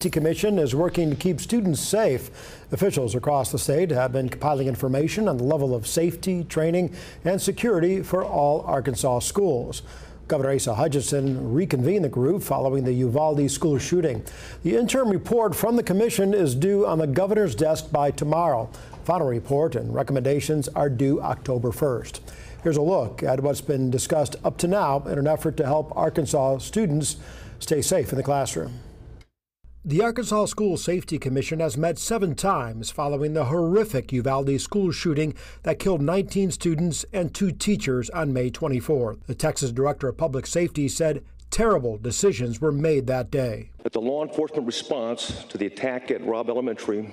Safety Commission is working to keep students safe. Officials across the state have been compiling information on the level of safety, training, and security for all Arkansas schools. Governor Asa Hutchinson reconvened the group following the Uvalde school shooting. The interim report from the commission is due on the governor's desk by tomorrow. Final report and recommendations are due October 1st. Here's a look at what's been discussed up to now in an effort to help Arkansas students stay safe in the classroom. The Arkansas School Safety Commission has met 7 times following the horrific Uvalde school shooting that killed 19 students and 2 teachers on May 24th. The Texas Director of Public Safety said terrible decisions were made that day. But the law enforcement response to the attack at Robb Elementary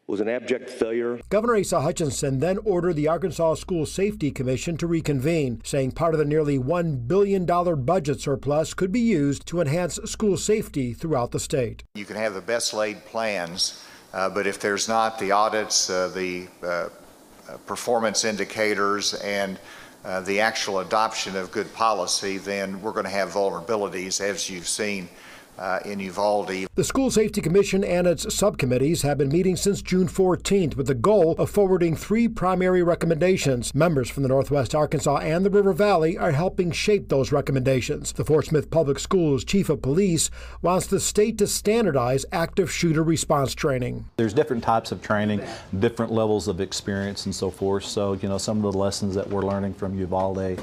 was an abject failure. Governor Asa Hutchinson then ordered the Arkansas School Safety Commission to reconvene, saying part of the nearly $1 billion budget surplus could be used to enhance school safety throughout the state. You can have the best laid plans, but if there's not the audits, the performance indicators, and the actual adoption of good policy, then we're going to have vulnerabilities, as you've seen in Uvalde. The School Safety Commission and its subcommittees have been meeting since June 14th with the goal of forwarding 3 primary recommendations. Members from the Northwest Arkansas and the River Valley are helping shape those recommendations. The Fort Smith Public Schools Chief of Police wants the state to standardize active shooter response training. There's different types of training, different levels of experience and so forth. So, some of the lessons that we're learning from Uvalde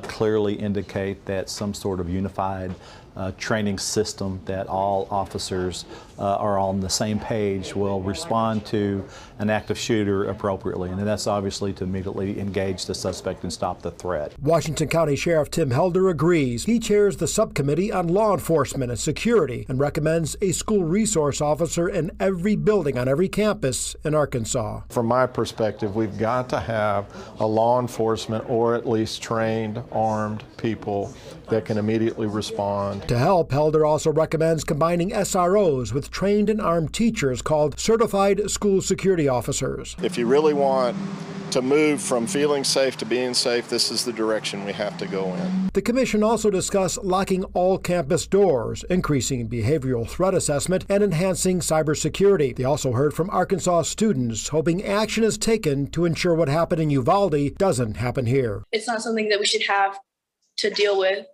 clearly indicate that some sort of unified training system that all officers are on the same page will respond to an active shooter appropriately. And that's obviously to immediately engage the suspect and stop the threat. Washington County Sheriff Tim Helder agrees. He chairs the subcommittee on law enforcement and security and recommends a school resource officer in every building on every campus in Arkansas. From my perspective, we've got to have a law enforcement or at least trained, armed people that can immediately respond. To help, Helder also recommends combining SROs with trained and armed teachers called Certified School Security Officers. If you really want to move from feeling safe to being safe, this is the direction we have to go in. The commission also discussed locking all campus doors, increasing behavioral threat assessment, and enhancing cybersecurity. They also heard from Arkansas students, hoping action is taken to ensure what happened in Uvalde doesn't happen here. It's not something that we should have to deal with.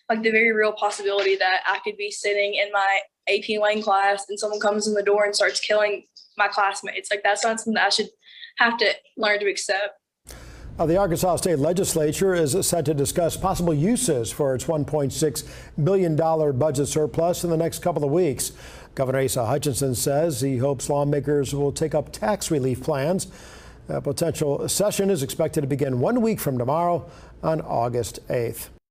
Like the very real possibility that I could be sitting in my AP Lang class and someone comes in the door and starts killing my classmates. Like that's not something that I should have to learn to accept. The Arkansas State Legislature is set to discuss possible uses for its $1.6 billion budget surplus in the next couple of weeks. Governor Asa Hutchinson says he hopes lawmakers will take up tax relief plans. A potential session is expected to begin 1 week from tomorrow on August 8th.